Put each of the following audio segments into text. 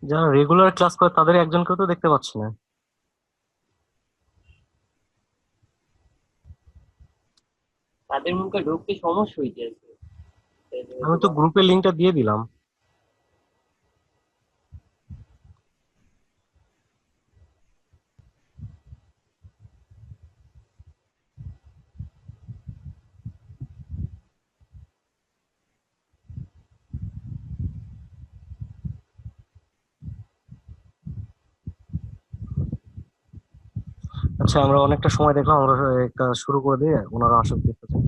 যারা regular class করে তাদের একজনকেও তো দেখতে পাচ্ছি না। তাদের মুখে ঢুকতে সমস্যা হইতেছে, তাই আমি হয়তো তো বা। গ্রুপে লিঙ্কটা দিয়ে দিলাম। আচ্ছা, আমরা অনেকটা সময় দেখলাম, আমরা একটা শুরু করে দিয়ে ওনারা আসল দেখতেছে।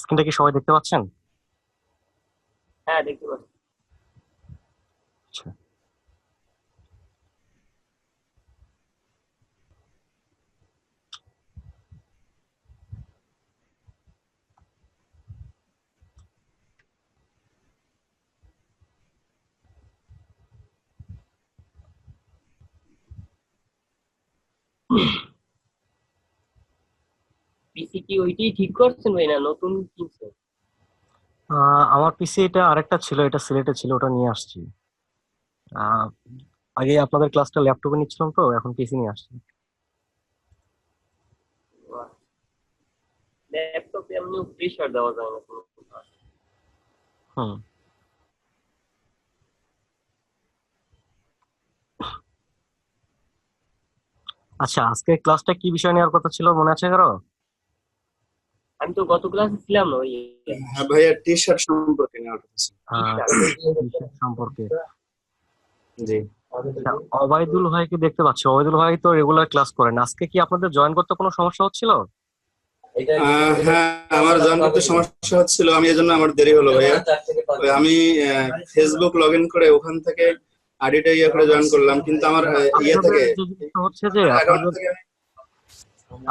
স্ক্রিনটা কি সবাই দেখতে পাচ্ছেন? হ্যাঁ, দেখতে পাচ্ছি। আচ্ছা। পিসি কি ওইটাই ঠিক করছেন ভাই, না নতুন কিনছেন? আমার পিসি এটা আরেকটা ছিল, এটা সিলেটে ছিল, ওটা নিয়ে আসছি। আহ আগে আপনাদের ক্লাসটা ল্যাপটপে নিচ্ছিলাম, তো এখন পিসি নিয়ে আসছি। ল্যাপটপে এমনি প্রেশার দেওয়া যায় না কোনো কথা। হুম। আচ্ছা, আজকে ক্লাসটা কি বিষয় নেওয়ার কথা ছিল মনে আছে কারো? আমি তো গত ক্লাসে ছিলাম না ওই। হ্যাঁ ভাইয়া, টি শার্ট সম্পর্কে নেওয়ার কথা ছিল। T shirt. বিষয় সম্পর্কে। জি। আচ্ছা, অবায়দুল ভাইকে দেখতে পাচ্ছি, অবায়দুল ভাই তো রেগুলার ক্লাস করেন, আজকে কি আপনাদের জয়েন করতে কোনো সমস্যা হচ্ছিল? হ্যাঁ, আমার জয়েন করতে সমস্যা হচ্ছিল, আমি এজন্য আমার দেরি হলো ভাইয়া। ওই আমি ফেসবুক লগ ইন করে ওখান থেকে আইডিটা ইয়ে করে জয়েন করলাম, কিন্তু আমার ইয়ে আপনাদের থেকে যে জিনিসটা হচ্ছে যে আমার অ্যাকাউন্ট আপনাদের থেকে।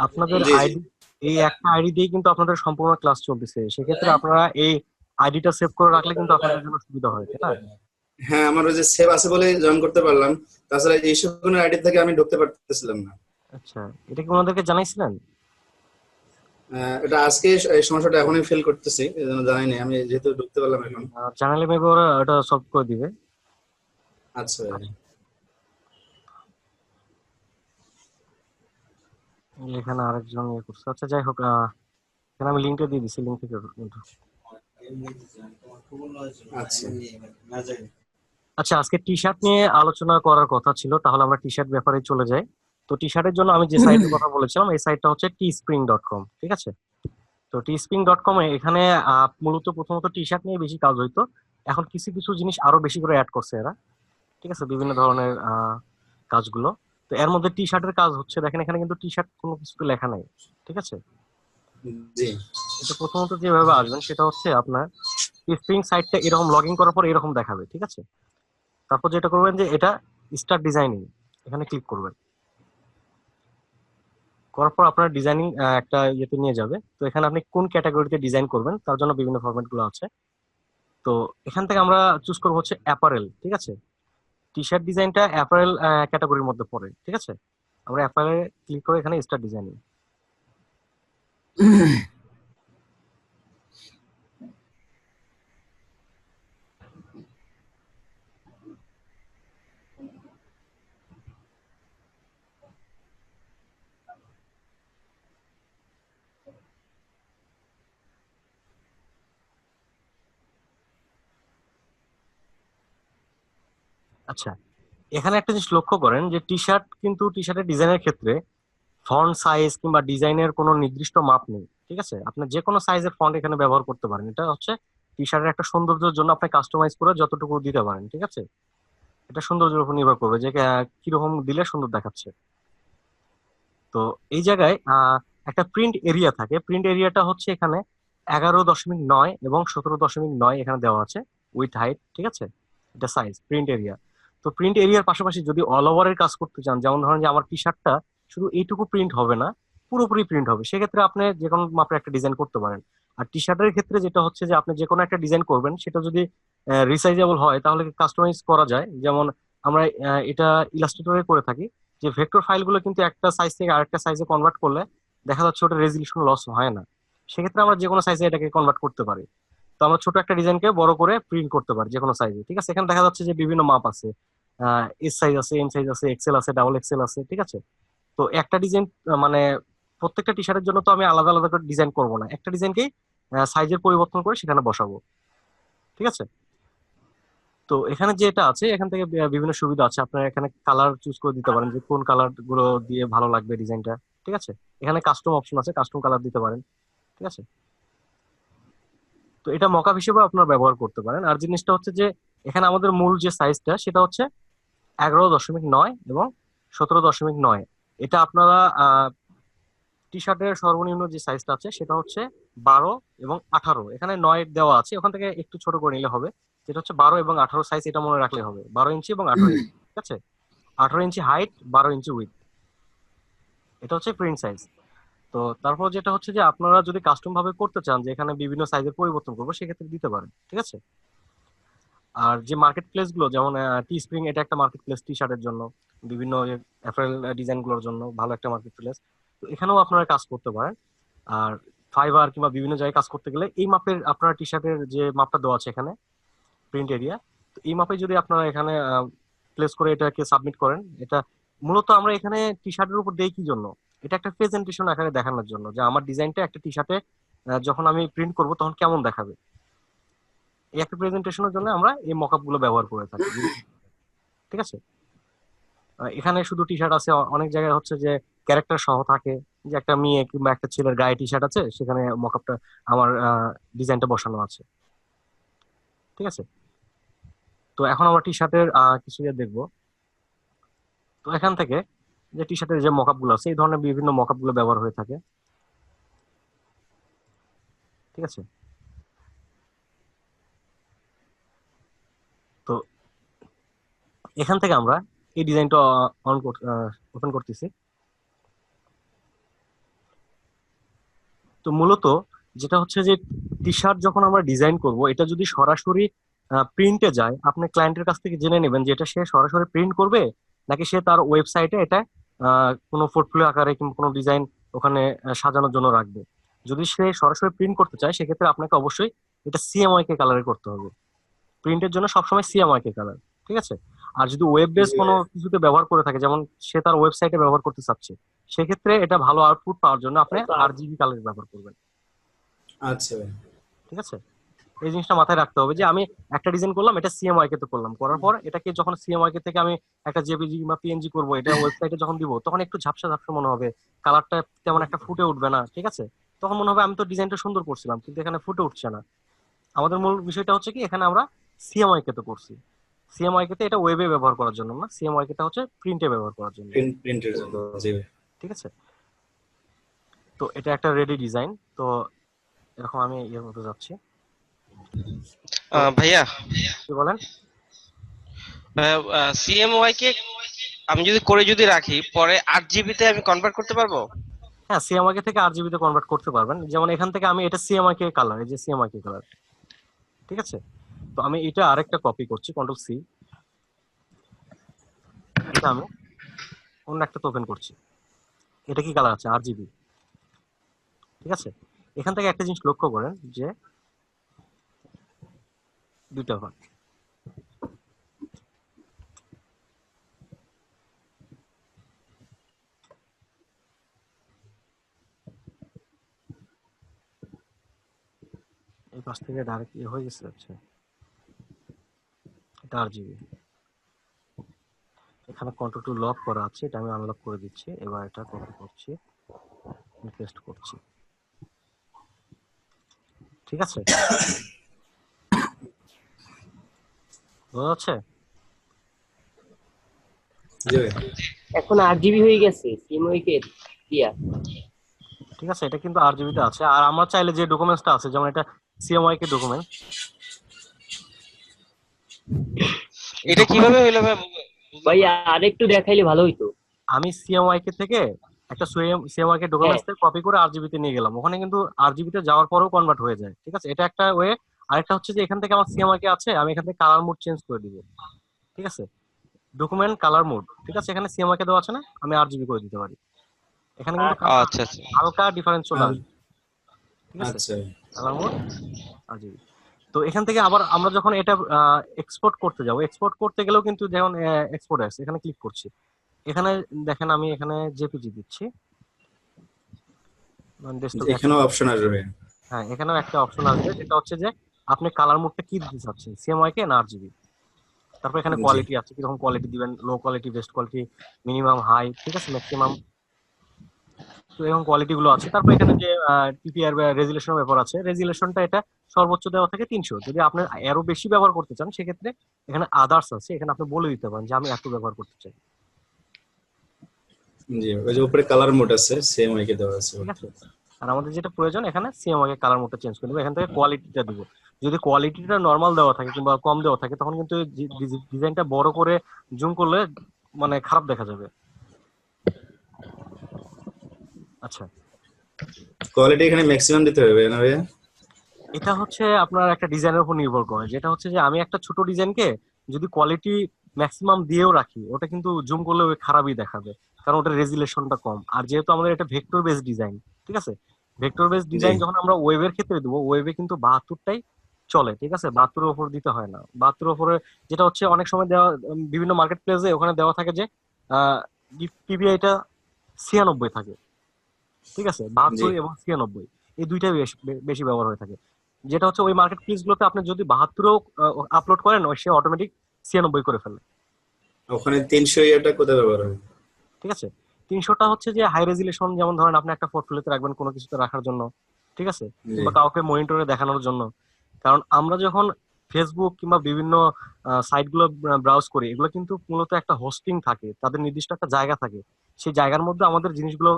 আপনাদের জি জি। আইডি, এই একটা আইডি দিয়ে কিন্তু আপনাদের সম্পূর্ণ ক্লাস চলতেছে, সেক্ষেত্রে আপনারা এই আইডিটা সেভ করে রাখলে কিন্তু আপনাদের জন্য সুবিধা হয়, তাই না? হ্যাঁ, আমার ওই যে সেভ আছে বলে জয়েন করতে পারলাম, তাছাড়া এই সকলের আইডি থেকে আমি ঢুকতে পারতেছিলাম না। আচ্ছা, এটা কি ওনাদেরকে জানাইছিলেন? এটা আজকে এই সমস্যাটা এখনই ফিল করতেছি, এই জন্য জানাইনি, আমি যেহেতু ঢুকতে পারলাম এখন। জানালে মেবি ওরা এটা সলভ করে দিবে। আচ্ছা ভাইয়া। এখানে আরেকজন ইয়ে করছে, আচ্ছা যাই হোক, এখানে আমি লিঙ্কটা দিয়ে দিচ্ছি, লিঙ্ক থেকে উঠো। আচ্ছা আচ্ছা, আজকে টি শার্ট নিয়ে আলোচনা করার কথা ছিল, তাহলে আমরা টি শার্ট ব্যাপারে চলে যাই। তো টি শার্টের জন্য আমি যে সাইটের কথা বলেছিলাম, এই সাইটটা হচ্ছে teespring.com, ঠিক আছে? তো teespring.com এ এখানে মূলত প্রথমত টি শার্ট নিয়ে বেশি কাজ হইতো, এখন কিছু কিছু জিনিস আরো বেশি করে অ্যাড করছে এরা, ঠিক আছে, বিভিন্ন ধরনের কাজগুলো। তো এর মধ্যে টি শার্টের কাজ হচ্ছে, দেখেন এখানে কিন্তু টি শার্ট কোনো কিছু লেখা নাই, ঠিক আছে? জি। এটা প্রথমত যেভাবে আসবেন সেটা হচ্ছে আপনার স্প্রিং সাইটটা এরকম লগ ইন করার পর এরকম দেখাবে, ঠিক আছে? তারপর যেটা করবেন যে এটা স্টার্ট ডিজাইনিং, এখানে ক্লিক করবেন। করার পর আপনার ডিজাইনিং একটা ইয়েতে নিয়ে যাবে। তো এখানে আপনি কোন ক্যাটাগরিতে ডিজাইন করবেন তার জন্য বিভিন্ন ফরম্যাট গুলো আছে। তো এখান থেকে আমরা চুজ করবো হচ্ছে অ্যাপারেল, ঠিক আছে? টি শার্ট ডিজাইনটা অ্যাপারেল ক্যাটাগরির মধ্যে পড়ে, ঠিক আছে? আমরা অ্যাপারেল ক্লিক করে এখানে স্টার্ট ডিজাইনিং। আচ্ছা, এখানে একটা জিনিস লক্ষ্য করেন যে টি শার্ট কিন্তু টি শার্টের ডিজাইনের ক্ষেত্রে ফন্ট সাইজ কিংবা ডিজাইনের কোনো নির্দিষ্ট মাপ নেই, ঠিক আছে? আপনি যে কোনো সাইজের ফন্ট এখানে ব্যবহার করতে পারেন, এটা হচ্ছে টি শার্টের একটা সৌন্দর্যের জন্য আপনি কাস্টমাইজ করে যতটুকু দিতে পারেন, ঠিক আছে? এটা সৌন্দর্যের উপর নির্ভর করবে যে কিরকম দিলে সুন্দর দেখাচ্ছে। তো এই জায়গায় একটা প্রিন্ট এরিয়া থাকে, প্রিন্ট এরিয়াটা হচ্ছে এখানে 11.9 এবং 17.9 এখানে দেওয়া আছে, উইথ হাইট, ঠিক আছে? এটা সাইজ প্রিন্ট এরিয়া। তো প্রিন্ট এরিয়ার পাশাপাশি যদি অল ওভারের কাজ করতে চান, যেমন ধরেন যে আমার টি শার্টটা শুধু এইটুকু প্রিন্ট হবে না, পুরোপুরি প্রিন্ট হবে, সেক্ষেত্রে আপনি যে কোনো মাপের একটা ডিজাইন করতে পারেন। আর টি শার্টের ক্ষেত্রে যেটা হচ্ছে যে আপনি যে কোনো একটা ডিজাইন করবেন, সেটা যদি রিসাইজেবল হয় তাহলে কাস্টমাইজ করা যায়, যেমন আমরা এটা ইলাস্ট্রেটরে করে থাকি, যে ভেক্টর ফাইলগুলো কিন্তু একটা সাইজ থেকে আরেকটা সাইজে কনভার্ট করলে দেখা যাচ্ছে ওটা রেজলিউশন লস হয় না। সেক্ষেত্রে আমরা যে কোনো সাইজে এটাকে কনভার্ট করতে পারি। তো আমরা ছোট একটা ডিজাইনকে বড় করে প্রিন্ট করতে পারি যে কোনো সাইজে, ঠিক আছে। এখানে দেখা যাচ্ছে যে বিভিন্ন মাপ আছে, এস সাইজ আছে, এম সাইজ আছে, এক্সেল আছে, ডাবল এক্সেল আছে, ঠিক আছে। তো একটা ডিজাইন মানে প্রত্যেকটা টি শার্টের জন্য তো আমি আলাদা আলাদা করে ডিজাইন করব না, একটা ডিজাইনকেই সাইজের পরিবর্তন করে সেখানে বসাবো, ঠিক আছে। তো এখানে যেটা আছে এখান থেকে বিভিন্ন সুবিধা আছে, আপনারা এখানে কালার চুজ করে দিতে পারেন যে কোন কালার গুলো দিয়ে ভালো লাগবে ডিজাইনটা, ঠিক আছে। এখানে কাস্টম অপশন আছে, কাস্টম কালার দিতে পারেন, ঠিক আছে। তো এটা মকআপ হিসেবে আপনারা ব্যবহার করতে পারেন। আর জিনিসটা হচ্ছে যে এখানে আমাদের মূল যে সাইজটা সেটা হচ্ছে 11.9 এবং 17.9। এটা আপনারা টি শার্টের সর্বনিম্ন যে সাইজটা আছে সেটা হচ্ছে 12 এবং 18, এখানে 9 দেওয়া আছে, ওখান থেকে একটু ছোট করে নিলে হবে। যেটা হচ্ছে 12 এবং 18 সাইজ, এটা মনে রাখলে হবে, 12 ইঞ্চি এবং 18 ইঞ্চি, ঠিক আছে। 18 ইঞ্চি হাইট, 12 ইঞ্চি উইথ, এটা হচ্ছে প্রিন্ট সাইজ। তো তারপর যেটা হচ্ছে যে আপনারা যদি কাস্টম ভাবে করতে চান যে এখানে বিভিন্ন সাইজের পরিবর্তন করবো, সেক্ষেত্রে দিতে পারেন, ঠিক আছে। আর যে মার্কেট প্লেস গুলো, যেমন টি স্প্রিং, এটা একটা মার্কেট প্লেস টি শার্টের জন্য, বিভিন্ন অ্যাপারেল ডিজাইন গুলোর জন্য ভালো একটা মার্কেট প্লেস। তো এখানেও আপনারা কাজ করতে পারেন। আর ফাইবার কিংবা বিভিন্ন জায়গায় কাজ করতে গেলে এই মাপের আপনার টি শার্টের যে মাপটা দেওয়া আছে এখানে প্রিন্ট এরিয়া, তো এই মাপে যদি আপনারা এখানে প্লেস করে এটাকে সাবমিট করেন, এটা মূলত আমরা এখানে টি শার্টের উপর দেই কি জন্য, এটা একটা প্রেজেন্টেশন আকারে দেখানোর জন্য যে আমার ডিজাইনটা একটা টি শার্টে যখন আমি প্রিন্ট করব তখন কেমন দেখাবে। এই একটা প্রেজেন্টেশনের জন্য আমরা এই মকআপ গুলো ব্যবহার করে থাকি, ঠিক আছে। এখানে শুধু টি শার্ট আছে, অনেক জায়গায় হচ্ছে যে ক্যারেক্টার সহ থাকে, যে একটা মেয়ে কিংবা একটা ছেলের গায়ে টি শার্ট আছে, সেখানে মকআপটা আমার ডিজাইনটা বসানো আছে, ঠিক আছে। তো এখন আমরা টি শার্টের কিছু ইয়ে দেখবো। তো এখান থেকে যে টি শার্টের যে মকআপ গুলো আছে, এই ধরনের বিভিন্ন মকআপ গুলো ব্যবহার হয়ে থাকে, ঠিক আছে। তো এখান থেকে আমরা এই ডিজাইনটা অন ওপেন করতেছি। তো মূলত যেটা হচ্ছে যে টি শার্ট যখন আমরা ডিজাইন করব, এটা যদি সরাসরি প্রিন্টে যায়, আপনি ক্লায়েন্টের কাছ থেকে জেনে নেবেন যে এটা সে সরাসরি প্রিন্ট করবে নাকি সে তার ওয়েবসাইটে এটা কোনো পোর্টফোলিও আকারে কিংবা কোনো ডিজাইন ওখানে সাজানোর জন্য রাখবে। যদি সে সরাসরি প্রিন্ট করতে চায়, সেক্ষেত্রে আপনাকে অবশ্যই এটা সিএমওয়াই কে কালারে করতে হবে। প্রিন্টের জন্য সবসময় সিএমওয়াই কে কালার, ঠিক আছে। আর যদি ওয়েব বেস কোনো কিছুতে ব্যবহার করে থাকে, যেমন সে তার ওয়েবসাইটে ব্যবহার করতে চাচ্ছে, সেক্ষেত্রে এটা ভালো আউটপুট পাওয়ার জন্য আপনি আরজিবি কালার ব্যবহার করবেন, আচ্ছা ভাই। ঠিক আছে। এই জিনিসটা মাথায় রাখতে হবে যে আমি একটা ডিজাইন করলাম, এটা সিএমওয়াই কে তো করলাম, করার পর এটাকে যখন সিএমওয়াই কে থেকে আমি একটা জেপিজি বা পিএনজি করব, এটা ওয়েবসাইটে যখন দিব তখন একটু ঝাপসা ঝাপসা মনে হবে, কালারটা তেমন একটা ফুটে উঠবে না, ঠিক আছে। তখন মনে হবে আমি তো ডিজাইনটা সুন্দর করছিলাম কিন্তু এখানে ফুটে উঠছে না। আমাদের মূল বিষয়টা হচ্ছে কি, এখানে আমরা সিএমওয়াই কে তো করছি, সিএমওয়াই কে তে এটা ওয়েবে ব্যবহার করার জন্য না, সিএমওয়াই কে টা হচ্ছে প্রিন্টে ব্যবহার করার জন্য, প্রিন্টের জন্য, জি ভাই। ঠিক আছে। তো এটা একটা রেডি ডিজাইন। তো এরকম আমি ইয়ের মতো যাচ্ছি। তো ভাইয়া, কি বলেন? সিএমওয়াই কে আমি যদি রাখি, পরে 8 জিবি তে আমি কনভার্ট করতে পারবো? হ্যাঁ, সিএমওয়াই কে থেকে আরজিবি তে কনভার্ট করতে পারবেন। যেমন এখান থেকে আমি এটা সিএমওয়াই কে কালার, এই যে সিএমওয়াই কে কালার, ঠিক আছে। তো আমি এটা আরেকটা কপি করছি, কন্ট্রোল সি, এটা আমি অন্য একটা ওপেন করছি। এটা কি কালার আছে? আরজিবি, ঠিক আছে। এখান থেকে একটা জিনিস লক্ষ্য করেন যে দুইটা ভাগ, এই পাশ থেকে ডাইরেক্ট ইয়ে হয়ে গেছে, আচ্ছা এটা আরজিবি। এখানে কন্ট্রোল টু লক করা আছে, এটা আমি আনলক করে দিচ্ছি। এবার এটা কপি করছি, পেস্ট করছি, ঠিক আছে। বোঝা যাচ্ছে? জি ভাই। এখন 8 জিবি হয়ে গেছে সিএমওয়াই কে দিয়া। ঠিক আছে, এটা কিন্তু আরজিবি তে আছে। আর আমরা চাইলে যে ডকুমেন্টসটা আছে, যেমন এটা সিএমওয়াই কে ডকুমেন্ট, এটা কিভাবে হইলো ভাই? ভাই আরেকটু দেখাইলে ভালো হইতো। আমি সিএমওয়াই কে থেকে একটা সিএমওয়াই কে ডকুমেন্টস থেকে কপি করে আরজিবি তে নিয়ে গেলাম, ওখানে কিন্তু আরজিবি তে যাওয়ার পরেও কনভার্ট হয়ে যায়, ঠিক আছে। এটা একটা ওয়ে। আরেকটা হচ্ছে যে এখান থেকে আমার সিএমওয়াই কে আছে, আমি এখান থেকে কালার মোড চেঞ্জ করে দিব, ঠিক আছে। ডকুমেন্ট কালার মোড, ঠিক আছে, এখানে সিএমওয়াই কে দেওয়া আছে না, আমি আরজিবি করে দিতে পারি। এখানে কিন্তু আচ্ছা আচ্ছা। হালকা ডিফারেন্স চলে আর আসবে, ঠিক আছে, আচ্ছা কালার মোড আরজিবি। তো এখান থেকে আবার আমরা যখন এটা এক্সপোর্ট করতে যাবো, এক্সপোর্ট করতে গেলেও কিন্তু যেমন এক্সপোর্ট আছে, এখানে ক্লিক করছি, এখানে দেখেন আমি এখানে জেপিজি দিচ্ছি, ডেস্কটপ। এখানেও অপশন আসবে। হ্যাঁ, এখানেও একটা অপশন আসবে, যেটা হচ্ছে যে আপনি কালার মোডটা কি দিতে চাচ্ছেন, সিএমওয়াই কে না আরজিবি। তারপর এখানে জি কোয়ালিটি আছে, কিরকম কোয়ালিটি দিবেন, low quality, best quality, minimum, high, ঠিক আছে, ম্যাক্সিমাম। তো এরকম কোয়ালিটি গুলো আছে। তারপর এখানে যে টিপিআর বা রেজুলেশনের ব্যাপার আছে, রেজুলেশনটা এটা সর্বোচ্চ দেওয়া থাকে 300। যদি আপনি আরো বেশি ব্যবহার করতে চান সেক্ষেত্রে এখানে আদার্স আছে, এখানে আপনি বলে দিতে পারেন যে আমি এত ব্যবহার করতে চাই, জি, ওই যে উপরে কালার মোড আছে সেম ওইকে দেওয়া আছে। ঠিক আছে। আর আমাদের যেটা প্রয়োজন এখানে সিএমওয়াই এর কালার মোডটা চেঞ্জ করে দেবো, এখান থেকে কোয়ালিটিটা দিব। যদি কোয়ালিটিটা নর্মাল দেওয়া থাকে কিংবা কম দেওয়া থাকে তখন কিন্তু ডিজাইনটা বড় করে জুম করলে মানে খারাপ দেখা যাবে। আচ্ছা, কোয়ালিটি এখানে ম্যাক্সিমাম দিতে হবে না ভাইয়া? এটা হচ্ছে আপনার একটা ডিজাইনের উপর নির্ভর করে, যেটা হচ্ছে যে আমি একটা ছোট ডিজাইনকে যদি কোয়ালিটি ম্যাক্সিমাম দিয়েও রাখি ওটা কিন্তু জুম করলে ওই খারাপই দেখাবে, কারণ ওটার রেজুলেশনটা কম। আর যেহেতু আমাদের এটা ভেক্টর বেস ডিজাইন, ঠিক আছে, ভেক্টর বেস জি ডিজাইন যখন আমরা ওয়েবের ক্ষেত্রে দেবো, ওয়েবে কিন্তু 72টাই চলে, ঠিক আছে, 72-এর উপর দিতে হয় না। 72-এর উপরে যেটা হচ্ছে অনেক সময় দেওয়া বিভিন্ন মার্কেট প্লেসে ওখানে দেওয়া থাকে যে পিপিআইটা 96 থাকে, ঠিক আছে, জি 72 এবং 96 এই দুইটাই বেশি বেশি ব্যবহার হয়ে থাকে। যেটা হচ্ছে ওই মার্কেট প্লেস গুলোতে আপনি যদি 72-ও আপলোড করেন, ওই সে অটোমেটিক 96 করে ফেলে, ওখানে 300 এটা কোথায় ব্যবহার হবে? ঠিক আছে। 300টা হচ্ছে যে হাই রেজুলেশন, যেমন ধরেন আপনি একটা পোর্টফোলিওতে রাখবেন কোনো কিছুতে রাখার জন্য, ঠিক আছে, জি কিংবা কাউকে মনিটরে দেখানোর জন্য। কারণ আমরা যখন ফেসবুক কিংবা বিভিন্ন সাইট গুলো ব্রাউজ করি, এগুলো কিন্তু মূলত একটা হোস্টিং থাকে, তাদের নির্দিষ্ট একটা জায়গা থাকে, সেই জায়গার মধ্যে আমাদের জিনিসগুলো,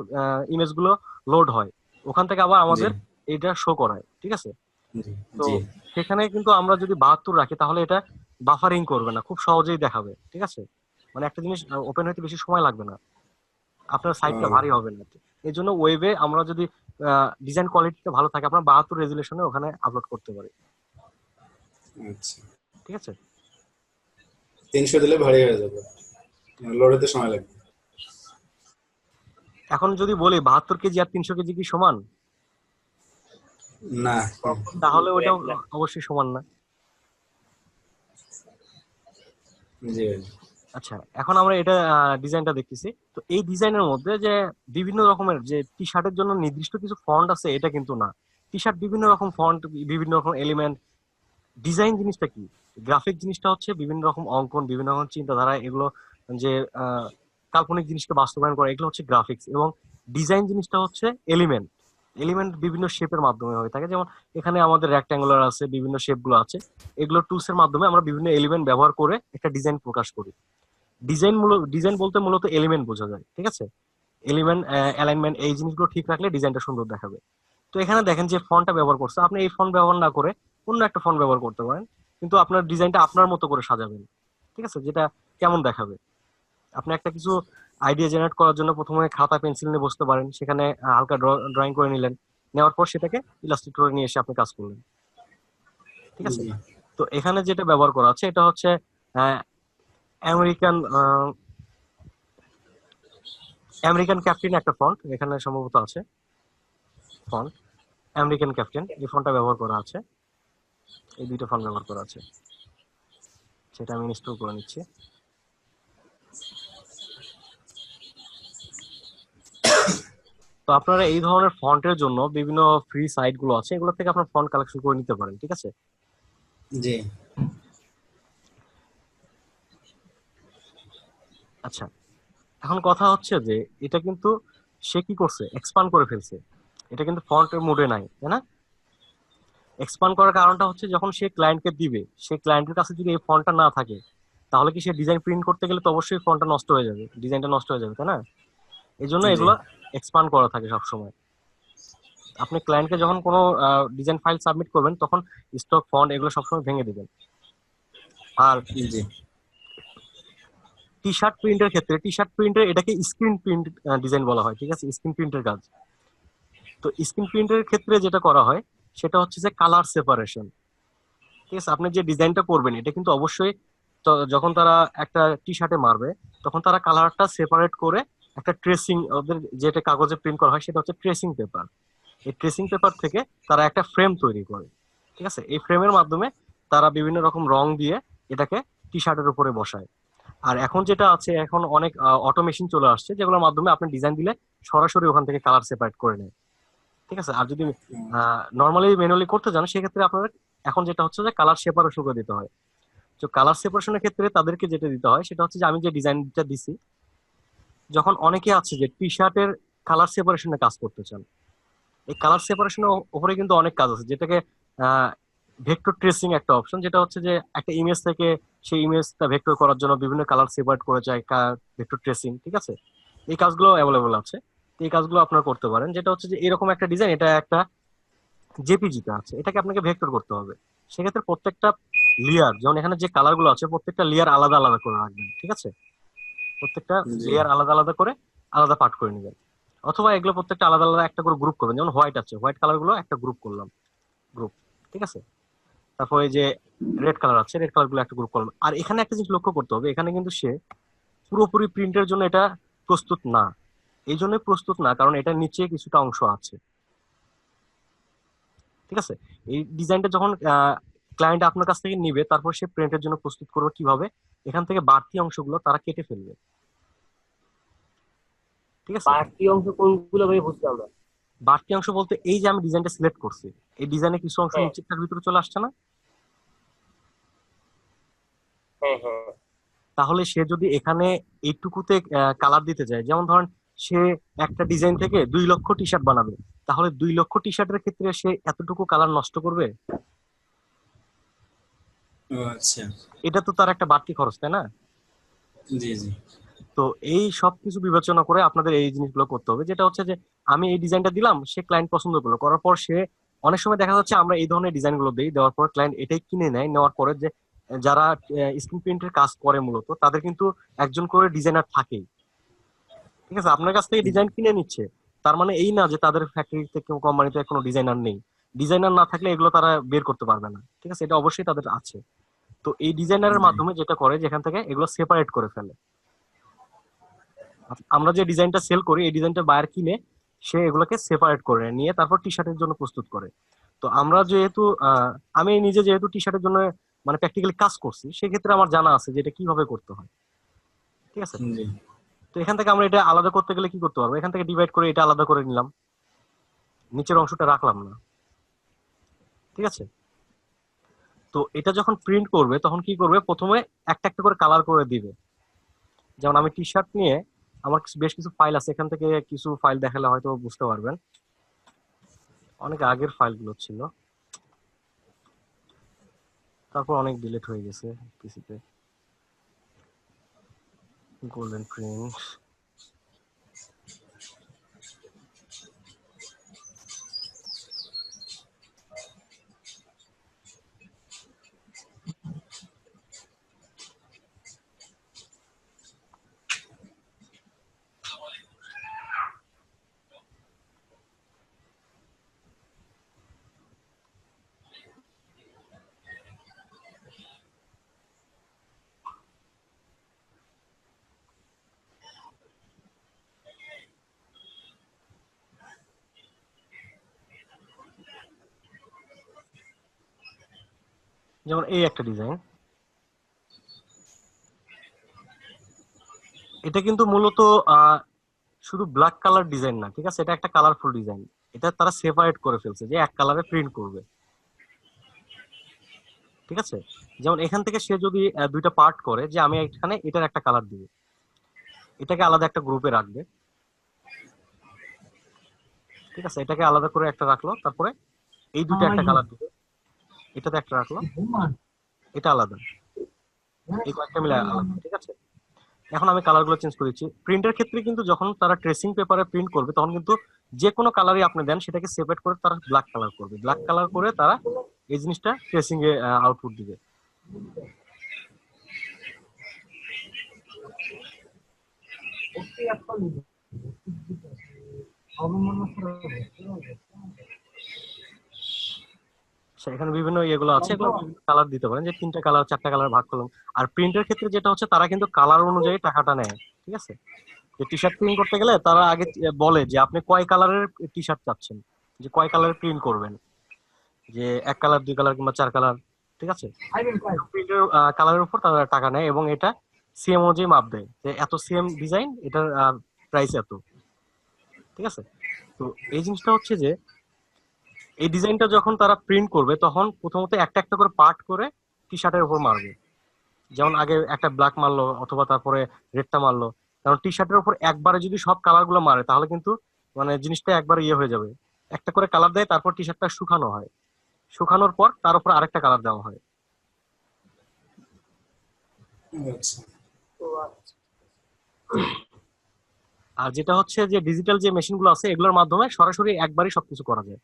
ইমেজ গুলো লোড হয়, ওখান থেকে আবার জি আমাদের এটা শো করায়, ঠিক আছে। জি তো জি সেখানে কিন্তু আমরা যদি 72 রাখি তাহলে এটা বাফারিং করবে না, খুব সহজেই দেখাবে, ঠিক আছে, মানে একটা জিনিস ওপেন হইতে বেশি সময় লাগবে না, আপনার সাইটটা ও, ভারী হবে না। এই জন্য ওয়েবে আমরা যদি ডিজাইন কোয়ালিটিটা ভালো থাকে আমরা 72 রেজুলেশনে ওখানে আপলোড করতে পারি, আচ্ছা। ঠিক আছে। 300 দিলে ভারী হয়ে যাবে, লোড হতে সময় লাগবে। এখন যদি বলি 72 কেজি আর 300 কেজি কি সমান, না তাহলে ওটাও অবশ্যই সমান না। জি ভাই। আচ্ছা, এখন আমরা এটা ডিজাইনটা দেখতেছি। তো এই ডিজাইনের মধ্যে যে বিভিন্ন রকমের যে টি শার্টের জন্য নির্দিষ্ট কিছু ফন্ট আছে এটা কিন্তু না। টি শার্ট বিভিন্ন রকম ফন্ট, বিভিন্ন রকম এলিমেন্ট। ডিজাইন জিনিসটা কি, গ্রাফিক জিনিসটা হচ্ছে বিভিন্ন রকম অঙ্কন, বিভিন্ন রকম চিন্তাধারা, এগুলো যে কাল্পনিক জিনিসকে বাস্তবায়ন করা, এগুলো হচ্ছে গ্রাফিক্স। এবং ডিজাইন জিনিসটা হচ্ছে এলিমেন্ট। এলিমেন্ট বিভিন্ন শেপের মাধ্যমে হয়ে থাকে, যেমন এখানে আমাদের রেক্ট্যাঙ্গুলার আছে, বিভিন্ন শেপ গুলো আছে, এগুলো টুলস এর মাধ্যমে আমরা বিভিন্ন এলিমেন্ট ব্যবহার করে একটা ডিজাইন প্রকাশ করি। ডিজাইন বলতে মূলত এলিমেন্ট বোঝা যায়, ঠিক আছে, এলিমেন্ট, অ্যালাইনমেন্ট, এই জিনিসগুলো ঠিক রাখলে ডিজাইনটা সুন্দর দেখাবে। তো এখানে দেখেন যে ফন্টটা ব্যবহার করছে, আপনি এই ফন্ট ব্যবহার না করে অন্য একটা ফন্ট ব্যবহার করতে পারেন, কিন্তু আপনার ডিজাইনটা আপনার মতো করে সাজাবেন, ঠিক আছে, যেটা কেমন দেখাবে। আপনি একটা কিছু আইডিয়া জেনারেট করার জন্য প্রথমে খাতা পেন্সিল নিয়ে বসতে পারেন, সেখানে হালকা ড্রয়িং করে নিলেন, নেওয়ার পর সেটাকে ইলাস্ট্রেটরে নিয়ে এসে আপনি কাজ করলেন, ঠিক আছে। জি তো এখানে যেটা ব্যবহার করা আছে এটা হচ্ছে আমেরিকান আমেরিকান ক্যাপ্টেন একটা ফন্ট এখানে সম্ভবত আছে, ফন্ট আমেরিকান ক্যাপ্টেন, এই ফন্টটা ব্যবহার করা আছে, এই দুইটা ফন্ট ব্যবহার করা আছে, সেটা আমি ইনস্টল করে নিচ্ছি। তো আপনারা এই ধরনের ফন্টের জন্য বিভিন্ন ফ্রি সাইট গুলো আছে, এগুলো থেকে আপনার ফন্ট কালেকশন করে নিতে পারেন, ঠিক আছে। জি আচ্ছা, এখন কথা হচ্ছে যে এটা কিন্তু সে কি করছে, এক্সপান্ড করে ফেলছে, এটা কিন্তু ফন্টের মোডে নাই, তাই না। এক্সপান্ড করার কারণটা হচ্ছে যখন সে ক্লায়েন্টকে দিবে, সে ক্লায়েন্টের কাছে যদি এই ফন্টটা না থাকে তাহলে কি সে ডিজাইন প্রিন্ট করতে গেলে তো অবশ্যই ফন্টটা নষ্ট হয়ে যাবে, ডিজাইনটা নষ্ট হয়ে যাবে, তাই না। এই জন্য জি এগুলো এক্সপান্ড করা থাকে সবসময়। আপনি ক্লায়েন্টকে যখন কোনো ডিজাইন ফাইল সাবমিট করবেন তখন স্টক ফন্ট এগুলো সবসময় ভেঙে দিবেন। আর জি টি শার্ট প্রিন্টের ক্ষেত্রে, টি শার্ট প্রিন্টের এটাকে স্ক্রিন প্রিন্ট ডিজাইন বলা হয়, ঠিক আছে, স্ক্রিন প্রিন্টের কাজ। তো স্ক্রিন প্রিন্টের ক্ষেত্রে যেটা করা হয় সেটা হচ্ছে যে কালার সেপারেশন, ঠিক আছে। আপনি যে ডিজাইনটা করবেন এটা কিন্তু অবশ্যই যখন তারা একটা টি শার্টে মারবে তখন তারা কালারটা সেপারেট করে একটা ট্রেসিং, ওদের যেটা কাগজে প্রিন্ট করা হয় সেটা হচ্ছে ট্রেসিং পেপার। এই ট্রেসিং পেপার থেকে তারা একটা ফ্রেম তৈরি করে। ঠিক আছে, এই ফ্রেমের মাধ্যমে তারা বিভিন্ন রকম রং দিয়ে এটাকে টি শার্টের উপরে বসায়। আর এখন যেটা আছে, এখন অনেক অটোমেশন চলে আসছে যেগুলোর মাধ্যমে আপনি ডিজাইন দিলে সরাসরি ওখান থেকে কালার সেপারেট করে নেয়। ঠিক আছে, আর যদি নর্মালি ম্যানুয়ালি করতে যান সেক্ষেত্রে আপনার এখন যেটা হচ্ছে যে কালার সেপারেশন করে দিতে হয়। তো কালার সেপারেশনের ক্ষেত্রে তাদেরকে যেটা দিতে হয় সেটা হচ্ছে যে আমি যে ডিজাইনটা দিছি, যখন অনেকে আছে যে টি শার্টের কালার সেপারেশনে কাজ করতে চান, এই কালার সেপারেশনের উপরে কিন্তু অনেক কাজ আছে, যেটাকে ভেক্টর ট্রেসিং একটা অপশন, যেটা হচ্ছে যে একটা ইমেজ থেকে সেই ইমেজটা ভেক্টর করার জন্য বিভিন্ন কালার সেপারেট করে যায় ভেক্টর ট্রেসিং। ঠিক আছে, এই কাজগুলো অ্যাভেলেবল আছে। তো এই কাজগুলো আপনারা করতে পারেন, যেটা হচ্ছে যে এরকম একটা ডিজাইন, এটা একটা জেপিজিতে আছে, এটাকে আপনাকে ভেক্টর করতে হবে। সেক্ষেত্রে প্রত্যেকটা লেয়ার, যেমন এখানে যে কালার গুলো আছে প্রত্যেকটা লেয়ার আলাদা আলাদা করে রাখবেন। ঠিক আছে, প্রত্যেকটা জি লেয়ার আলাদা আলাদা করে আলাদা পার্ট করে নেবেন। অথবা এগুলো প্রত্যেকটা আলাদা আলাদা একটা করে গ্রুপ করবেন, যেমন হোয়াইট আছে, হোয়াইট কালার গুলো একটা গ্রুপ করলাম, গ্রুপ। ঠিক আছে, তারপর এই যে রেড কালার আছে, রেড কালার গুলো একটা গ্রুপ করলাম। আর এখানে একটা জিনিস লক্ষ্য করতে হবে, এখানে কিন্তু সে পুরোপুরি প্রিন্টের জন্য এটা প্রস্তুত না। এই জন্যই প্রস্তুত না কারণ এটার নিচে কিছুটা অংশ আছে। ঠিক আছে, এই ডিজাইনটা যখন ক্লায়েন্ট আপনার কাছ থেকে নিবে তারপর সে প্রিন্টের জন্য প্রস্তুত করবে কিভাবে, এখান থেকে বাড়তি অংশগুলো তারা কেটে ফেলবে। ঠিক আছে, বাড়তি অংশ কোনগুলো ভাই বুঝলাম না। বাড়তি অংশ বলতে এই যে আমি ডিজাইনটা সিলেক্ট করছি, এই ডিজাইনে কিছু অংশ হ্যাঁ নিচেরটার ভিতরে চলে আসছে না, হ্যাঁ হ্যাঁ। তাহলে সে যদি এখানে এইটুকুতে কালার দিতে যায়, যেমন ধরেন সে একটা ডিজাইন থেকে 2 লক্ষ টি শার্ট বানাবে, তাহলে 2 লক্ষ টি শার্টের ক্ষেত্রে সে এতটুকু কালার নষ্ট করবে? ও আচ্ছা। এটা তো তার একটা বাড়তি খরচ, তাই না? জি জি তো এই সব কিছু বিবেচনা করে আপনাদের এই জিনিসগুলো করতে হবে, যেটা হচ্ছে যে আমি এই ডিজাইনটা দিলাম, সে ক্লায়েন্ট পছন্দ করলো, করার পর সে অনেক সময় দেখা যাচ্ছে আমরা এই ধরনের ডিজাইন গুলো দিই, দেওয়ার পর ক্লায়েন্ট এটাই কিনে নেয়, নেওয়ার পরে যে যারা স্ক্রিন প্রিন্টের কাজ করে মূলত তাদের কিন্তু একজন করে ডিজাইনার থাকেই। ঠিক আছে, আপনার কাছ থেকে ডিজাইন কিনে নিচ্ছে, তার মানে এই না যে তাদের ফ্যাক্টরি থেকে কোম্পানিতে কোনো ডিজাইনার নেই। ডিজাইনার না থাকলে এগুলো তারা বের করতে পারবে না। ঠিক আছে, এটা অবশ্যই তাদের আছে। তো এই ডিজাইনারের জি মাধ্যমে যেটা করে, যেখান থেকে এগুলো সেপারেট করে ফেলে। আমরা যে ডিজাইনটা সেল করি এই ডিজাইনটা বায়ার কিনে সে এগুলোকে সেপারেট করে নিয়ে তারপর টি শার্টের জন্য প্রস্তুত করে। তো আমরা যেহেতু আমি নিজে যেহেতু টি শার্টের জন্য মানে প্র্যাকটিক্যালি কাজ করছি, সেক্ষেত্রে আমার জানা আছে যে এটা কিভাবে করতে হয়। ঠিক আছে, জি তো এখান থেকে আমরা এটা আলাদা করতে গেলে কি করতে পারবো, এখান থেকে ডিভাইড করে এটা আলাদা করে নিলাম, নিচের অংশটা রাখলাম না। ঠিক আছে, তো এটা যখন প্রিন্ট করবে তখন কি করবে, প্রথমে একটা একটা করে কালার করে দিবে। যেমন আমি টি শার্ট নিয়ে আমার বেশ কিছু ফাইল আছে, এখান থেকে কিছু ফাইল দেখালে হয়তো বুঝতে পারবেন, অনেক আগের ফাইলগুলো ছিল, তারপর অনেক ডিলিট হয়ে গেছে পিসিতে। গোল্ডেন প্রিন্ট, যেমন এই একটা ডিজাইন, এটা কিন্তু মূলত আহ শুধু ব্ল্যাক কালার ডিজাইন না। ঠিক আছে, এটা একটা কালারফুল ডিজাইন, এটা তারা সেপারেট করে ফেলছে যে এক কালারে প্রিন্ট করবে। ঠিক আছে, যেমন এখান থেকে সে যদি দুইটা পার্ট করে যে আমি এখানে এটার একটা কালার দিব, এটাকে আলাদা একটা গ্রুপে রাখবে। ঠিক আছে, এটাকে আলাদা করে একটা রাখলো, তারপরে এই দুটো একটা কালার দিবে, এটাতে একটা রাখলো, এটা আলাদা, এই কয়েকটা মিলে আলাদা। ঠিক আছে, এখন আমি কালার গুলো চেঞ্জ করেছি। প্রিন্টের ক্ষেত্রে কিন্তু যখন তারা ট্রেসিং পেপারে প্রিন্ট করবে তখন কিন্তু যে কোনো কালারই আপনি দেন সেটাকে সেপারেট করে তারা ব্ল্যাক কালার করবে, ব্ল্যাক কালার করে তারা এই জিনিসটা ট্রেসিং এ আউটপুট দিবে। এখানে বিভিন্ন ইয়েগুলো আছে, এগুলো কালার দিতে পারেন, যে 3টা কালার 4টা কালার ভাগ করলাম। আর প্রিন্টের ক্ষেত্রে যেটা হচ্ছে তারা কিন্তু কালার অনুযায়ী টাকাটা নেয়, ঠিক আছে? যে টি শার্ট প্রিন্ট করতে গেলে তারা আগে বলে যে আপনি কয় কালারের টি শার্ট চাচ্ছেন, যে কয় কালারের প্রিন্ট করবেন, যে 1 কালার 2 কালার কিংবা 4 কালার, ঠিক আছে? প্রিন্টের কালারের উপর তারা টাকা নেয় এবং এটা সিএম অনুযায়ী মাপ দেয়, যে এত সিএম ডিজাইন, এটার প্রাইস এত, ঠিক আছে? তো এই জিনিসটা হচ্ছে যে এই ডিজাইনটা যখন তারা প্রিন্ট করবে তখন প্রথমত একটা একটা করে পার্ট করে টি শার্টের উপর মারবে। যেমন আগে একটা ব্ল্যাক মারলো অথবা তারপরে রেডটা মারলো, কারণ টি শার্টের উপর একবারে যদি সব কালার গুলো মারে তাহলে কিন্তু মানে জিনিসটা একবার ইয়ে হয়ে যাবে। একটা করে কালার দেয়, তারপর টি শার্টটা শুকানো হয়, শুকানোর পর তার উপর আরেকটা কালার দেওয়া হয়। আচ্ছা। ও আচ্ছা। আর যেটা হচ্ছে যে ডিজিটাল যে মেশিন গুলো আছে এগুলোর মাধ্যমে সরাসরি একবারই সবকিছু করা যায়।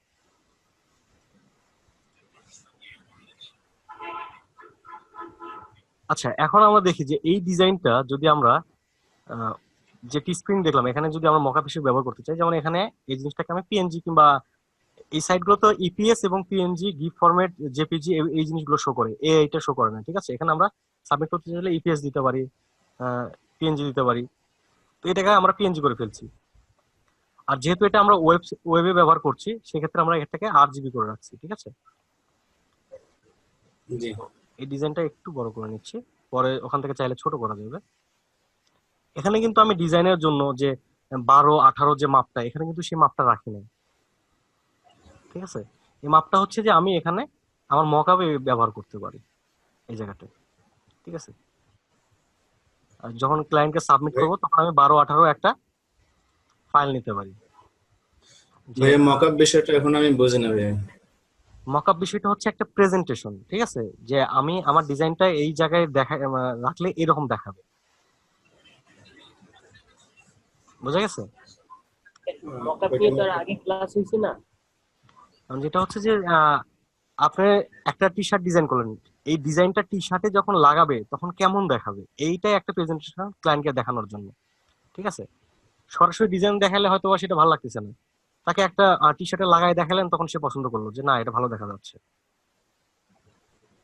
আচ্ছা, এখন আমরা দেখি যে এই ডিজাইনটা যদি আমরা আহ, যে টি স্ক্রিন দেখলাম এখানে যদি আমরা মকআপ হিসেবে ব্যবহার করতে চাই, যেমন এখানে এই জিনিসটাকে আমি পিএনজি কিংবা এই সাইট গুলো তো ইপিএস এবং পিএনজি গিফ ফরম্যাট জেপিজি এই জিনিসগুলো শো করে, এইটা শো করে না, ঠিক আছে? এখানে আমরা সাবমিট করতে চাইলে ইপিএস দিতে পারি, পিএনজি দিতে পারি। তো এটাকে আমরা পিএনজি করে ফেলছি। আর যেহেতু এটা আমরা ওয়েবে ব্যবহার করছি সেক্ষেত্রে আমরা এটাকে 8 জিবি করে রাখছি, ঠিক আছে? জি। এই ডিজাইনটা একটু বড় করে নিচ্ছি, পরে ওখান থেকে চাইলে ছোট করা যাবে। এখানে কিন্তু আমি ডিজাইনের জন্য যে 12 18 যে মাপটা, এখানে কিন্তু সেই মাপটা রাখি নাই, ঠিক আছে? এই মাপটা হচ্ছে যে আমি এখানে আমার মকআপে ব্যবহার করতে পারি এই জায়গাটায়, ঠিক আছে? আর যখন ক্লায়েন্টকে সাবমিট করবো তখন আমি 12 18 একটা ফাইল নিতে পারি। যে ভাইয়া মকআপ বিষয়টা এখন আমি বুঝি না ভাইয়া। মকআপ বিষয়টা হচ্ছে একটা প্রেজেন্টেশন, ঠিক আছে? যে আমি আমার ডিজাইনটা এই জায়গায় রাখলে এরকম দেখাবে, বোঝা গেছে? মকআপ নিয়ে তো আর আগে ক্লাস হয়েছে না? কারণ যেটা হচ্ছে যে আপনি একটা টি শার্ট ডিজাইন করলেন, এই ডিজাইনটা টি শার্টে যখন লাগাবে তখন কেমন দেখাবে, এইটাই একটা প্রেজেন্টেশন ক্লায়েন্টকে দেখানোর জন্য, ঠিক আছে? সরাসরি ডিজাইন দেখালে হয়তো বা সেটা ভালো লাগতেছে না, তাকে একটা টি শার্টে লাগাই দেখালেন তখন সে পছন্দ করলো যে না এটা ভালো দেখা যাচ্ছে।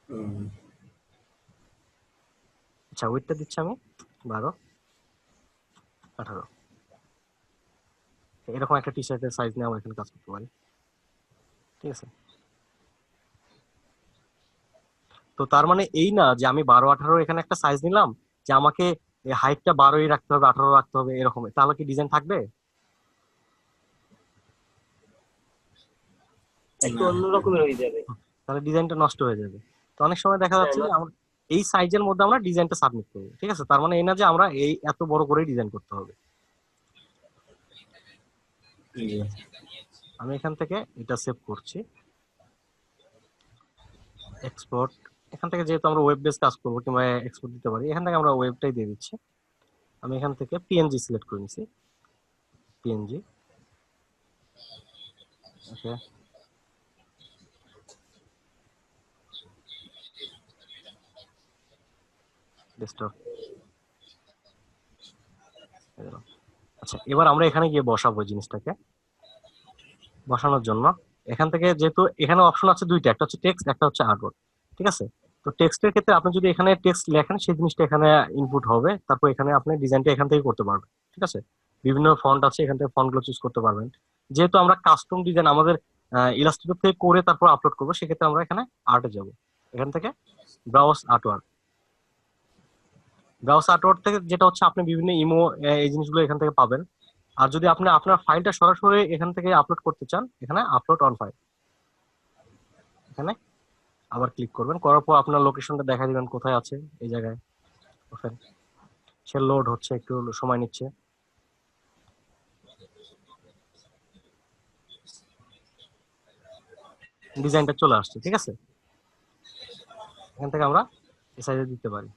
হুম। আচ্ছা, ওয়েটটা দিচ্ছি আমি 12 18, এরকম একটা টি শার্টের সাইজ নিয়ে আমরা এখানে কাজ করতে পারি, ঠিক আছে? তো তার মানে এই না যে আমি 12 18 এখানে একটা সাইজ নিলাম, যে আমাকে হাইটটা 12ই রাখতে হবে 18 রাখতে হবে এরকম, তাহলে কি ডিজাইন থাকবে? একটু না। অন্য রকমের হয়ে যাবে। তাহলে ডিজাইনটা নষ্ট হয়ে যাবে। তো অনেক সময় দেখা হ্যাঁ যাচ্ছে না। যে আমরা এই সাইজের মধ্যে আমরা ডিজাইনটা সাবমিট করবো, ঠিক আছে? তার মানে এই না যে আমরা এই এত বড় করে ডিজাইন করতে হবে। জি। আমি এখান থেকে এটা সেভ করছি, এক্সপোর্ট। এখান থেকে যেহেতু আমরা ওয়েব বেস কাজ করবো কিংবা এক্সপোর্ট দিতে পারি, এখান থেকে আমরা ওয়েবটাই দিয়ে দিচ্ছি। আমি এখান থেকে পিএনজি সিলেক্ট করে নিছি, পিএনজি, ওকে। ডেস্কটপ। আচ্ছা, এবার আমরা এখানে গিয়ে বসাবো জিনিসটাকে। বসানোর জন্য এখান থেকে যেহেতু এখানে অপশন আছে দুইটা, একটা হচ্ছে টেক্সট, একটা হচ্ছে আর্টওয়ার্ক, ঠিক আছে? তো টেক্সটের ক্ষেত্রে আপনি যদি এখানে টেক্সট লেখেন সেই জিনিসটা এখানে ইনপুট হবে, তারপর এখানে আপনি ডিজাইনটা এখান থেকে করতে পারবেন, ঠিক আছে? বিভিন্ন ফন্ট আছে, এখান থেকে ফন্ট গুলো চুজ করতে পারবেন। যেহেতু আমরা কাস্টম ডিজাইন আমাদের ইলাস্ট্রেটর থেকে করে তারপর আপলোড করবো, সেক্ষেত্রে আমরা এখানে আর্টে যাব। এখান থেকে ব্রাউজ আর্টওয়ার্ক, ব্রাউজ আর্টওয়ার্ক থেকে যেটা হচ্ছে আপনি বিভিন্ন ইমো এই জিনিসগুলো এখান থেকে পাবেন। আর যদি আপনি আপনার ফাইলটা সরাসরি এখান থেকে আপলোড করতে চান, এখানে আপলোড অন ফাইল, এখানে আবার ক্লিক করবেন, করার পর আপনার লোকেশনটা দেখা দিবেন কোথায় আছে এই জায়গায়, ওপেন। সে লোড হচ্ছে, একটু সময় নিচ্ছে। ডিজাইনটা চলে আসছে, ঠিক আছে? এখান থেকে আমরা এই সাইজে দিতে পারি।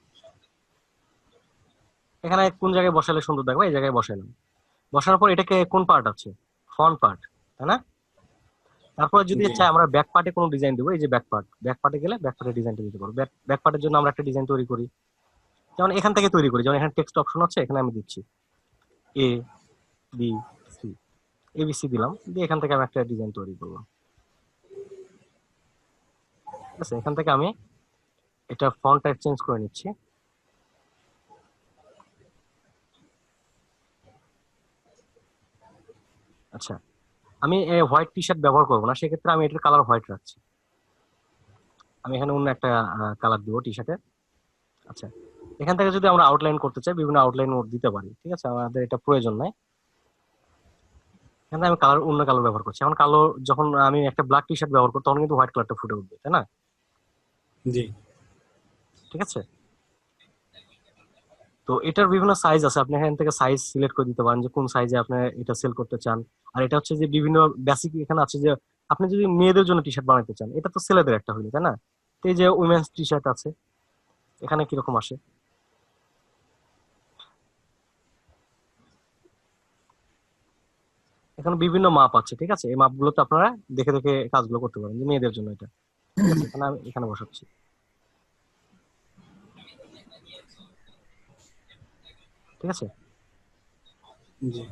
এখানে কোন জায়গায় বসালে সুন্দর দেখবো, এই জায়গায় বসাইলাম। বসানোর পর এটাকে কোন পার্ট আছে, ফ্রন্ট পার্ট, তাই না? তারপরে যদি জি। চাই আমরা ব্যাক পার্টে কোনো ডিজাইন দেবো, এই যে ব্যাক পার্ট, ব্যাক পার্টে গেলে ব্যাক পার্টের ডিজাইনটা দিতে পারবো। ব্যাক পার্টের জন্য আমরা একটা ডিজাইন তৈরি করি, যেমন এখান থেকে তৈরি করি, যেমন এখানে টেক্সট অপশন আছে, এখানে আমি দিচ্ছি এ বি সি, এবিসি দিলাম, দিয়ে এখান থেকে আমি একটা ডিজাইন তৈরি করবো। ঠিক আছে, এখান থেকে আমি এটা ফন্টটা চেঞ্জ করে নিচ্ছি। আচ্ছা, আমি হোয়াইট টি শার্ট ব্যবহার করবো না, সেক্ষেত্রে আমি এটার কালার হোয়াইট রাখছি। আমি এখানে অন্য একটা কালার দিব টি শার্টের। আচ্ছা, এখান থেকে যদি আমরা আউটলাইন করতে চাই, বিভিন্ন আউটলাইন দিতে পারি, ঠিক আছে, আমাদের এটা প্রয়োজন নাই। এখানে আমি কালার, অন্য কালার ব্যবহার করছি। এখন কালো, যখন আমি একটা ব্ল্যাক টি শার্ট ব্যবহার করবো তখন কিন্তু হোয়াইট কালারটা ফুটে উঠবে, তাই না? জি ঠিক আছে, তো এটার বিভিন্ন সাইজ আছে, আপনি এখান থেকে সাইজ সিলেক্ট করে দিতে পারেন যে কোন সাইজে আপনি এটা সেল করতে চান। আর এটা হচ্ছে যে বিভিন্ন বেসিক এখানে আছে যে আপনি যদি মেয়েদের জন্য টি শার্ট বানাতে চান, এটা তো ছেলেদের একটা হইলো, তাই না? তো এই যে উইমেন্স টি শার্ট আছে, এখানে কিরকম আসে। এখানে বিভিন্ন মাপ আছে, ঠিক আছে, এই মাপগুলোতে আপনারা দেখে দেখে কাজগুলো করতে পারেন, যে মেয়েদের জন্য এটা। ঠিক আছে, এখানে আমি এখানে বসাচ্ছি। ঠিক আছে, জি।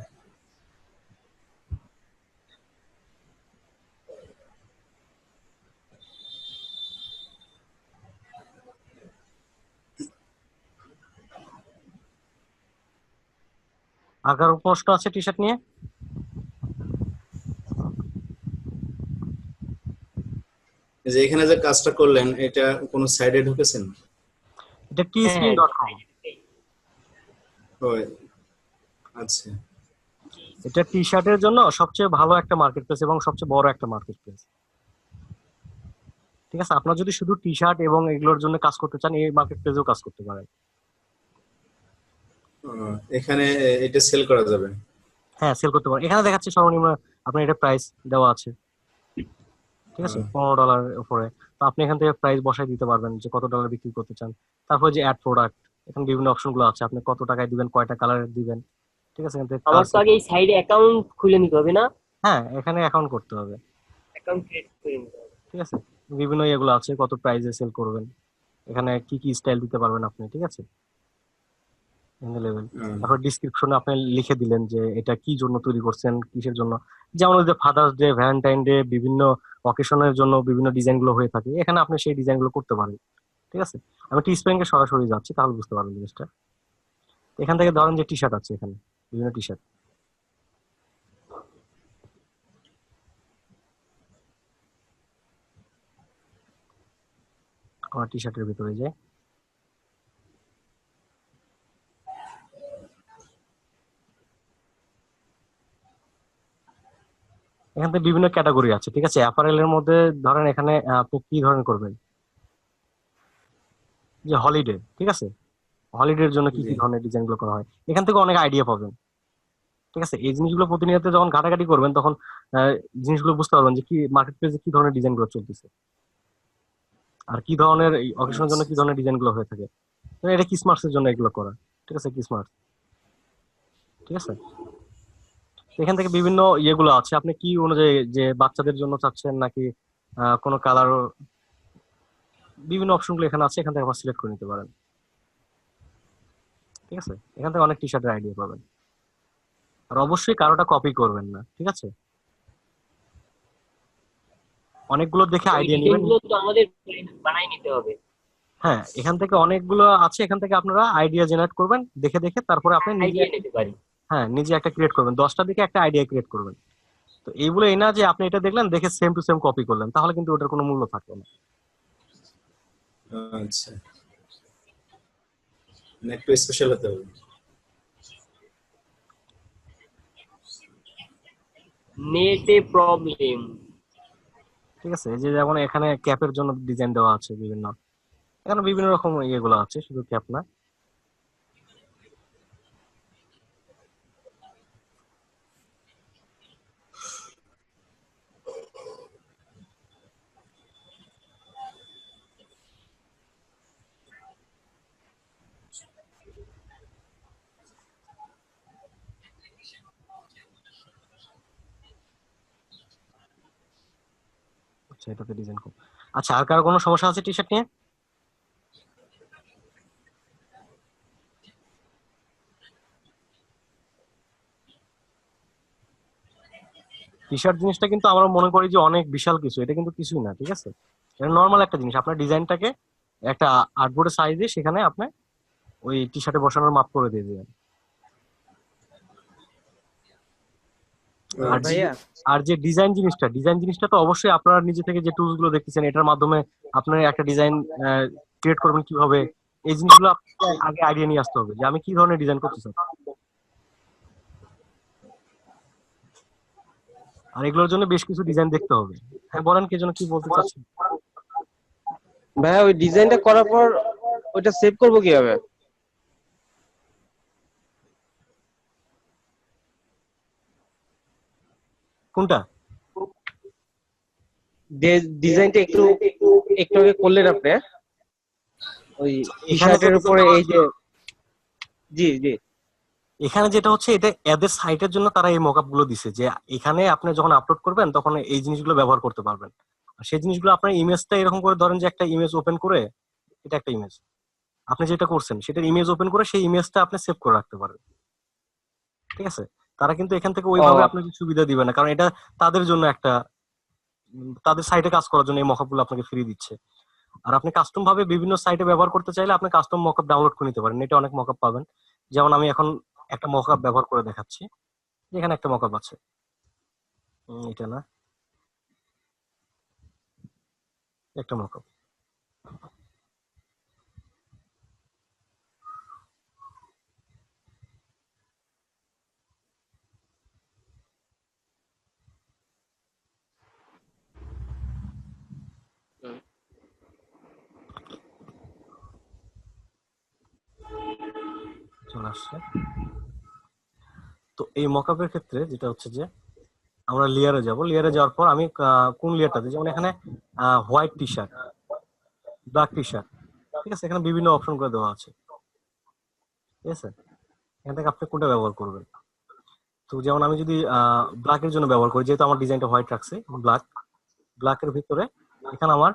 আর কারো প্রশ্ন আছে টি শার্ট নিয়ে? এই যে এখানে যে কাজটা করলেন, এটা কোনো সাইডে ঢুকেছেন? এটা হ্যাঁ tspin.com। ও আচ্ছা। এটা টি শার্টের জন্য সবচেয়ে ভালো একটা মার্কেট প্লেস এবং সবচেয়ে বড় একটা মার্কেট প্লেস। ঠিক আছে, আপনার যদি শুধু টি শার্ট এবং এগুলোর জন্য কাজ করতে চান, এই মার্কেট প্লেসেও কাজ করতে পারেন। এখানে এটা সেল করা যাবে? হ্যাঁ, সেল করতে পারেন। এখানে দেখাচ্ছে সর্বনিম্ন আপনার এটা প্রাইস দেওয়া আছে, ঠিক আছে, $15 উপরে। তো আপনি এখান থেকে প্রাইস বসাই দিতে পারবেন যে কত ডলার বিক্রি করতে চান। তারপরে যে অ্যাড প্রোডাক্ট, এখানে বিভিন্ন অপশন গুলো আছে, আপনি কত টাকায় দিবেন, কয়টা কালারের দিবেন। ঠিক আছে, এখান থেকে আমার কালার তো আগে এই সাইডে অ্যাকাউন্ট খুলে নিতে হবে না? হ্যাঁ, এখানে অ্যাকাউন্ট করতে হবে। অ্যাকাউন্ট ক্রিয়েট করে নিতে হবে। ঠিক আছে, বিভিন্ন ইয়েগুলো আছে, কত প্রাইসে সেল করবেন, এখানে কি কি স্টাইল দিতে পারবেন আপনি। ঠিক আছে, লেভেল। তারপর ডিসক্রিপশনে আপনি লিখে দিলেন যে এটা কি জন্য তৈরি করছেন, কিসের জন্য। যেমন ওই যে ফাদার্স ডে, ভ্যালেন্টাইন ডে, বিভিন্ন অকেশনের জন্য বিভিন্ন ডিজাইন গুলো হয়ে থাকে, এখানে আপনি সেই ডিজাইন গুলো করতে পারেন। ঠিক আছে, আমি টি স্প্রিং-এ সরাসরি যাচ্ছি, তাহলে বুঝতে পারবেন জিনিসটা। এখান থেকে ধরেন যে টি শার্ট আছে, এখানে বিভিন্ন টি শার্ট। আমার টি শার্টের ভিতরে যায়, এখান থেকে বিভিন্ন ক্যাটাগরি আছে। ঠিক আছে, অ্যাপারেল এর মধ্যে ধরেন এখানে আপনি কি ধরনের করবেন, যে হলিডে। ঠিক আছে, হলিডের জন্য কি জি কি ধরনের ডিজাইন গুলো করা হয়, এখান থেকে অনেক আইডিয়া পাবেন। ঠিক আছে, এই জিনিসগুলো প্রতিনিয়ত যখন ঘাটাঘাটি করবেন তখন জিনিসগুলো বুঝতে পারবেন যে কি মার্কেট প্লেসে কি ধরনের ডিজাইন গুলো চলতেছে, আর কি ধরনের অকেশনের জন্য আচ্ছা। কি ধরনের ডিজাইন গুলো হয়ে থাকে। তো এটা ক্রিসমাস এর জন্য এগুলো করা। ঠিক আছে, ক্রিসমাস। ঠিক আছে, তো এখান থেকে বিভিন্ন ইয়েগুলো আছে, আপনি কি অনুযায়ী, যে বাচ্চাদের জন্য চাচ্ছেন নাকি কোনো কালার, বিভিন্ন অপশন গুলো এখানে আছে, এখান থেকে আবার সিলেক্ট করে নিতে পারেন। ঠিক আছে, এখান থেকে অনেক টি শার্টের আইডিয়া পাবেন। আর অবশ্যই কারোটা কপি করবেন না। ঠিক আছে, অনেকগুলো দেখে ওই আইডিয়া ডিজাইন নেবেন। গুলো তো আমাদের বানাই নিতে হবে। হ্যাঁ, এখান থেকে অনেকগুলো আছে, এখান থেকে আপনারা আইডিয়া জেনারেট করবেন দেখে দেখে, তারপরে আপনি নিজে আইডিয়া নিতে পারি। হ্যাঁ, নিজে একটা ক্রিয়েট করবেন, 10টা দিকে একটা আইডিয়া ক্রিয়েট করবেন। তো এইগুলো এই না যে আপনি এটা দেখলেন, দেখে সেম টু সেম কপি করলেন, তাহলে কিন্তু ওটার কোনো মূল্য থাকবে না। আচ্ছা, মানে একটু স্পেশাল হতে হবে। নেটে প্রবলেম। ঠিক আছে, এই যে যেমন এখানে ক্যাপের জন্য ডিজাইন দেওয়া আছে বিভিন্ন, এখানে বিভিন্ন রকম ইয়েগুলো আছে, শুধু ক্যাপ না। আচ্ছা, এটাতে ডিজাইন কম। আচ্ছা, আর কারো কোনো সমস্যা আছে টি শার্ট নিয়ে? টি শার্ট জিনিসটা কিন্তু আমরা মনে করি যে অনেক বিশাল কিছু, এটা কিন্তু কিছুই না। ঠিক আছে, এটা নর্মাল একটা জিনিস, আপনার ডিজাইনটাকে একটা আর্টবোর্ডের সাইজে সেখানে আপনি ওই টি শার্টে বসানোর মাপ করে দিয়ে দিবেন। আর যে ভাইয়া আর যে ডিজাইন জিনিসটা তো অবশ্যই আপনারা নিজে থেকে যে টুলস গুলো দেখতেছেন এটার মাধ্যমে আপনারা একটা ডিজাইন ক্রিয়েট করবেন কিভাবে, এই জিনিসগুলো আপনাকে আগে আইডিয়া নিয়ে আসতে হবে যে আমি কি ধরনের ডিজাইন করতে চাই। আর এগুলোর জন্য বেশ কিছু ডিজাইন দেখতে হবে। হ্যাঁ বলেন, কি জন্য কি বলতে চাচ্ছেন? ভাইয়া ওই ডিজাইনটা করার পর ওইটা সেভ করবো কিভাবে? কোনটা? ডিজাইনটা একটু একটু আগে করলেন আপনি, ওই টি এখানে যে শার্টের উপরে design এই যে, জি জি এখানে যেটা হচ্ছে এটা এদের সাইটের জন্য তারা এই মকআপ গুলো দিছে যে এখানে আপনি যখন আপলোড করবেন তখন এই জিনিসগুলো ব্যবহার করতে পারবেন। আর সেই জিনিসগুলো আপনার ইমেজটা এরকম করে ধরেন যে একটা ইমেজ ওপেন করে, এটা একটা ইমেজ, আপনি যেটা করছেন সেটার ইমেজ ওপেন করে সেই ইমেজটা আপনি সেভ করে রাখতে পারেন। ঠিক আছে, তারা কিন্তু এখান থেকে ওইভাবে ও আপনাকে সুবিধা দিবে না, কারণ এটা তাদের জন্য একটা তাদের সাইটে কাজ করার জন্য এই মকআপ গুলো আপনাকে ফ্রি দিচ্ছে। আর আপনি কাস্টম ভাবে বিভিন্ন সাইটে ব্যবহার করতে চাইলে আপনি কাস্টম মকআপ ডাউনলোড করে নিতে পারেন, এটা অনেক মকআপ পাবেন। যেমন আমি এখন একটা মকআপ ব্যবহার করে দেখাচ্ছি। এখানে একটা মকআপ আছে, এটা না, একটা মকআপ। চলে আসছে। তো এই মকআপের ক্ষেত্রে যেটা হচ্ছে যে আমরা লেয়ারে যাব, লেয়ারে যাওয়ার পর আমি কোন লেয়ারটাতে, যেমন এখানে white T shirt, black T shirt, ঠিক আছে, এখানে বিভিন্ন অপশন করে দেওয়া আছে। ঠিক আছে, এখান থেকে আপনি কোনটা ব্যবহার করবেন। তো যেমন আমি যদি ব্ল্যাকের জন্য ব্যবহার করি, যেহেতু আমার ডিজাইনটা হোয়াইট রাখছি, ব্ল্যাকের ভিতরে এখানে আমার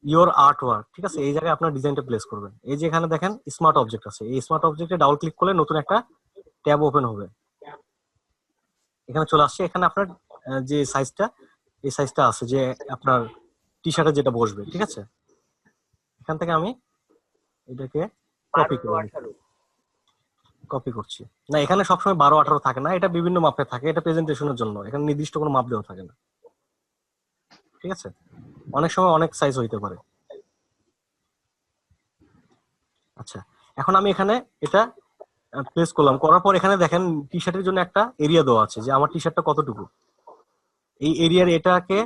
ইওর আর্ট ওয়ার্ক, ঠিক আছে, এই জায়গায় আপনার ডিজাইনটা প্লেস করবেন। এই যে এখানে দেখেন স্মার্ট অবজেক্ট আছে, এই স্মার্ট অবজেক্টে ডাবল ক্লিক করলে নতুন একটা ট্যাব ওপেন হবে। এখানে চলে আসছে, এখানে আপনার যে সাইজটা, এই সাইজটা আছে যে আপনার টি শার্টে যেটা বসবে। ঠিক আছে, এখান থেকে আমি এটাকে কপি করে কপি করছি। না, এখানে সবসময় 12-18 থাকে না, এটা বিভিন্ন মাপে থাকে, এটা প্রেজেন্টেশনের জন্য, এখানে নির্দিষ্ট কোনো মাপ দেওয়া থাকে না। ঠিক আছে, অনেক সময় অনেক সাইজ হইতে পারে। আচ্ছা, এখন আমি এখানে এটা প্লেস করলাম, করার পর এখানে দেখেন টি শার্টের জন্য একটা এরিয়া দেওয়া আছে যে আমার টি শার্টটা কতটুকু, এই এরিয়ার এটাকে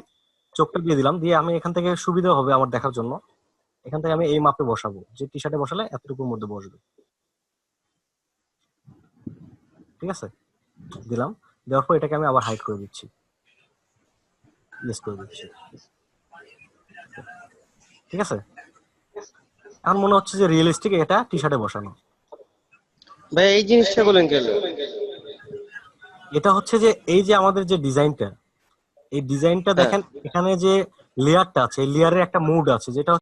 চোখটা দিয়ে দিলাম, দিয়ে আমি এখান থেকে সুবিধা হবে আমার দেখার জন্য, এখান থেকে আমি এই মাপে বসাবো যে টি শার্টে বসালে এতটুকুর মধ্যে বসবে। ঠিক আছে, দিলাম, দেওয়ার পর এটাকে আমি আবার হাইড করে দিচ্ছি, ইয়েস করে দিচ্ছি। ঠিক আছে, এখন মনে হচ্ছে যে রিয়েলিস্টিক এটা টি শার্টে বসানো। ভাই এই জিনিসটা বলেন কেন? এটা হচ্ছে যে এই যে আমাদের যে ডিজাইনটা, এই ডিজাইনটা হ্যাঁ দেখেন এখানে যে লেয়ারটা আছে, এই লেয়ারের একটা মুড আছে, যেটা